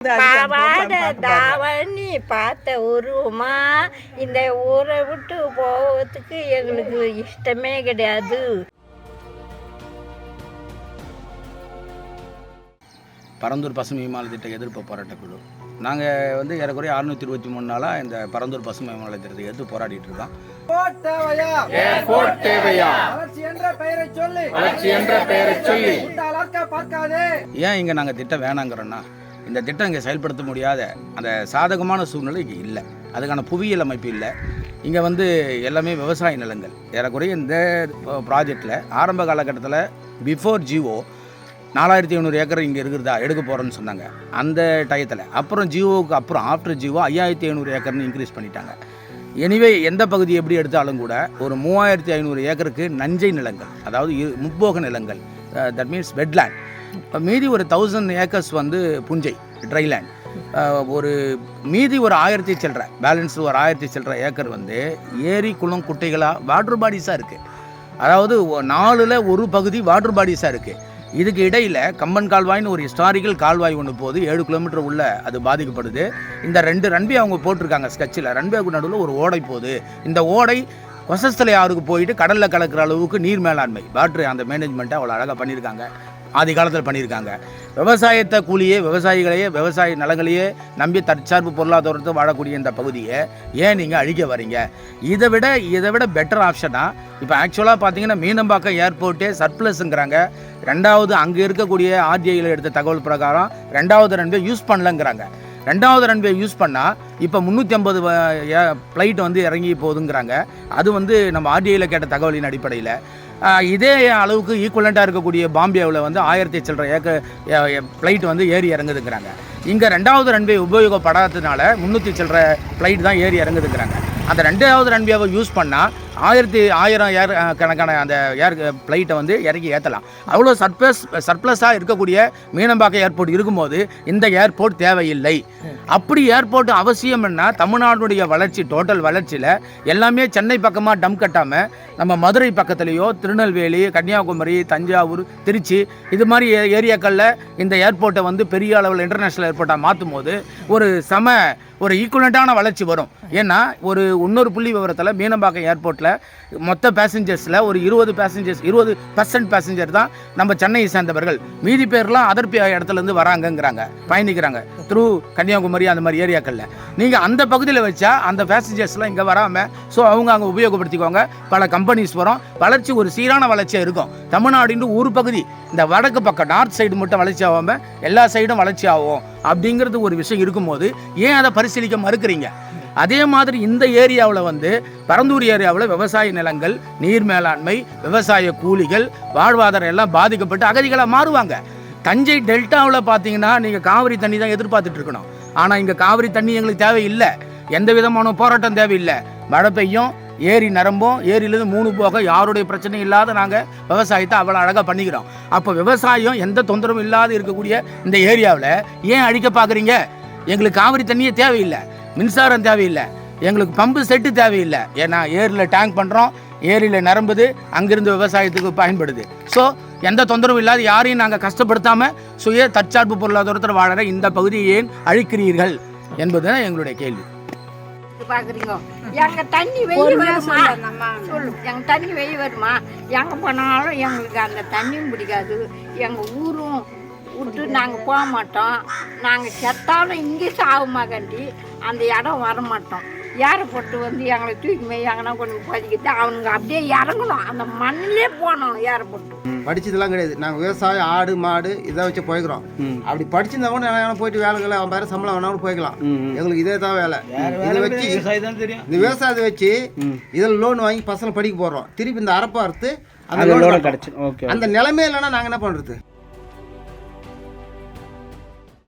பாவாட தாவணி பார்த்த உருவமா இந்த ஊரை விட்டு போகிறதுக்கு எங்களுக்கு இஷ்டமே கிடையாது. பரந்தூர் பசுமை விமான திட்ட எதிர்ப்பு போராட்டக் குழு நாங்கள் ஏறக்குறைய 623 நாளாக இந்த பரந்தூர் பசுமை விமான திட்டத்தை எதிர்த்து போராடிட்டு இருக்கோம். ஏன் இங்கே நாங்கள் திட்டம் வேணாங்கிறோன்னா, இந்த திட்டம் இங்கே செயல்படுத்த முடியாத அந்த சாதகமான சூழ்நிலை இங்கே இல்லை. அதுக்கான புவியியல் அமைப்பு இல்லை. இங்கே எல்லாமே விவசாய நிலங்கள். ஏறக்குறைய இந்த ப்ராஜெக்டில் ஆரம்ப காலகட்டத்தில் பிஃபோர் ஜிஓ 4500 ஏக்கர் இங்கே இருக்கிறதா எடுக்க போகிறோன்னு சொன்னாங்க. அந்த டயத்தில் அப்புறம் ஜிஓவுக்கு அப்புறம் ஆஃப்டர் ஜிஓ 5500 ஏக்கர்னு இன்க்ரீஸ் பண்ணிட்டாங்க. எனிவே எந்த பகுதி எப்படி எடுத்தாலும் கூட ஒரு 3500 ஏக்கருக்கு நஞ்சை நிலங்கள், அதாவது முப்போக நிலங்கள், தட் மீன்ஸ் வெட்லேண்ட். மீதி ஒரு 1000 ஏக்கர்ஸ் புஞ்சை ட்ரைலேண்ட். ஒரு மீதி ஒரு 1000 சில்லற பேலன்ஸ் ஒரு 1000 சில்லற ஏக்கர் ஏரி குளம் குட்டைகளாக வாட்டர் பாடிஸாக இருக்குது. அதாவது 4ல் ஒரு பகுதி வாட்டர் பாடிஸாக இருக்குது. இதுக்கு இடையில் கம்பன் கால்வாய்னு ஒரு ஹிஸ்டாரிக்கல் கால்வாய் ஒன்று போகுது, 7 கிலோமீட்டர் உள்ள அது பாதிக்கப்படுது. இந்த 2 ரன்பி அவங்க போட்டிருக்காங்க ஸ்கெட்சில். ரன்பியாவுக்கு நடுவில் ஒரு ஓடை போகுது. இந்த ஓடை கொசஸ்தலை ஆறுக்கு போயிட்டு கடலில் கலக்கிற அளவுக்கு நீர் மேலாண்மை வாட்டர் அந்த மேனேஜ்மெண்ட்டை அவ்வளோ அழகாக பண்ணியிருக்காங்க, ஆதி காலத்தில் பண்ணியிருக்காங்க. விவசாயத்தை கூலியே விவசாயிகளையே விவசாய நலங்களையே நம்பி தற்சார்பு பொருளாதாரத்தை வாழக்கூடிய இந்த பகுதியை ஏன் நீங்கள் அழிக்க வரீங்க? இதை விட பெட்டர் ஆப்ஷனாக இப்போ ஆக்சுவலாக பார்த்தீங்கன்னா மீனம்பாக்கம் ஏர்போர்ட்டே சர்ப்ளஸுங்கிறாங்க. 2வது அங்கே இருக்கக்கூடிய ஆர்டிஐயில் எடுத்த தகவல் பிரகாரம் 2வது ரன்வே யூஸ் பண்ணலங்கிறாங்க. 2வது ரன்வே யூஸ் பண்ணால் இப்போ 350 ஃப்ளைட் இறங்கி போகுதுங்கிறாங்க. அது நம்ம ஆர்டிஐயில் கேட்ட தகவலின் அடிப்படையில் இதே அளவுக்கு ஈக்குவலண்ட்டாக இருக்கக்கூடிய பாம்பேவில் 1000 சில்லற ஏக்கர் ஃப்ளைட் ஏறி இறங்குதுங்கிறாங்க. இங்கே 2வது ரன்வே உபயோகப்படாததுனால 300 சில்லற ஃப்ளைட் தான் ஏறி இறங்குதுங்கிறாங்க. அந்த 2வது ரன்வேவை யூஸ் பண்ணால் 1000 கணக்கான அந்த ஏர் ஃப்ளைட்டை இறக்கி ஏற்றலாம். அவ்வளோ சர்ப்ளஸாக இருக்கக்கூடிய மீனம்பாக்கம் ஏர்போர்ட் இருக்கும்போது இந்த ஏர்போர்ட் தேவையில்லை. அப்படி ஏர்போர்ட் அவசியம் என்ன? தமிழ்நாடுடைய வளர்ச்சி, டோட்டல் வளர்ச்சியில் எல்லாமே சென்னை பக்கமாக டம் கட்டாமல் நம்ம மதுரை பக்கத்துலேயோ திருநெல்வேலி, கன்னியாகுமரி, தஞ்சாவூர், திருச்சி இது மாதிரி ஏரியாக்களில் இந்த ஏர்போர்ட்டை பெரிய அளவில் இன்டர்நேஷ்னல் ஏர்போர்ட்டாக மாற்றும் போது ஒரு ஈக்குவலண்ட்டான வளர்ச்சி வரும். ஏன்னா இன்னொரு புள்ளி விவரத்தில் மீனம்பாக்கம் ஏர்போர்ட்டில் மொத்த பேசஞ்சர்ஸில் ஒரு 20% பேசஞ்சர் தான் நம்ம சென்னையை சேர்ந்தவர்கள். மீதி பேர்லாம் அதர் இடத்துலேருந்து வராங்கங்கிறாங்க, பயணிக்கிறாங்க த்ரூ கன்னியாகுமரி அந்த மாதிரி ஏரியாக்களில். நீங்கள் அந்த பகுதியில் வச்சா அந்த பேசஞ்சர்ஸ்லாம் இங்கே வராமல் ஸோ அவங்க அங்கே உபயோகப்படுத்திக்குவாங்க. பல கம்பெனிஸ் வரும், வளர்ச்சி ஒரு சீரான வளர்ச்சியாக இருக்கும். தமிழ்நாடு ஒரு பகுதி இந்த வடக்கு பக்கம் நார்த் சைடு மட்டும் வளர்ச்சி ஆகாமல் எல்லா சைடும் வளர்ச்சி ஆகும் அப்படிங்கிறது ஒரு விஷயம் இருக்கும்போது ஏன் அதை பரிசீலிக்க மறுக்கிறீங்க? அதே மாதிரி இந்த ஏரியாவில் பரந்தூர் ஏரியாவில் விவசாய நிலங்கள், நீர் மேலாண்மை, விவசாய கூலிகள், வாழ்வாதாரம் எல்லாம் பாதிக்கப்பட்டு அகதிகளாக மாறுவாங்க. தஞ்சை டெல்டாவில் பார்த்தீங்கன்னா நீங்கள் காவிரி தண்ணி தான் எதிர்பார்த்துட்டு இருக்கணும். ஆனால் இங்கே காவிரி தண்ணி எங்களுக்கு தேவையில்லை. எந்த விதமான போராட்டம் தேவையில்லை. மழை பெய்யும், ஏரி நிரம்பும், ஏரியிலேருந்து 3 போக யாருடைய பிரச்சனையும் இல்லாத நாங்கள் விவசாயத்தை அவ்வளோ அழகாக பண்ணிக்கிறோம். அப்போ விவசாயம் எந்த தொந்தரவும் இல்லாத இருக்கக்கூடிய இந்த ஏரியாவில் ஏன் அழிக்க பார்க்குறீங்க? எங்களுக்கு காவிரி தண்ணியே தேவையில்லை, மின்சாரம் தேவையில்லை, எங்களுக்கு பம்பு செட்டு தேவையில்லை. ஏன்னா ஏரியில் டேங்க் பண்ணுறோம், ஏரியில் நிரம்புது, அங்கிருந்து விவசாயத்துக்கு பயன்படுது. ஸோ எந்த தொந்தரவும் இல்லாத யாரையும் நாங்கள் கஷ்டப்படுத்தாமல் சுய தற்சார்பு பொருளாதாரத்தில் வாழற இந்த பகுதியை ஏன் அழிக்கிறீர்கள் என்பது தான் எங்களுடைய கேள்வி. பார்க்குறீங்க, எங்கள் தண்ணி வெயில் வருமா? எங்கள் தண்ணி வெயில் வருமா? எங்கே போனாலும் எங்களுக்கு அந்த தண்ணியும் பிடிக்காது. எங்கள் ஊரும் விட்டு நாங்கள் போக மாட்டோம். நாங்கள் செத்தாலும் இங்கே சாகுமா கண்டி அந்த இடம் வரமாட்டோம். ஏர்போர்ட்டு எங்களை தூக்கி போய் எங்கன்னா கொண்டு பதிக்கிட்டு அவனுங்க அப்படியே இறங்கணும், அந்த மண்ணிலே போனோம். ஏர்போர்ட்டு படிச்சதெல்லாம் கிடையாது. நாங்கள் விவசாயம், ஆடு மாடு இதை வச்சு போய்க்கிறோம். அப்படி படிச்சிருந்தா கூட போயிட்டு வேலைகளை 5000 சம்பளம் வேணாலும் போய்க்கலாம். எங்களுக்கு இதே தான் வேலை. இதை வச்சு இந்த விவசாயத்தை வச்சு இதில் லோன் வாங்கி பசங்க படிக்க போடுறோம். திருப்பி இந்த அரப்பா அறுத்து அந்த லோன் கிடச்சி அந்த நிலைமை இல்லைன்னா நாங்கள் என்ன பண்ணுறது?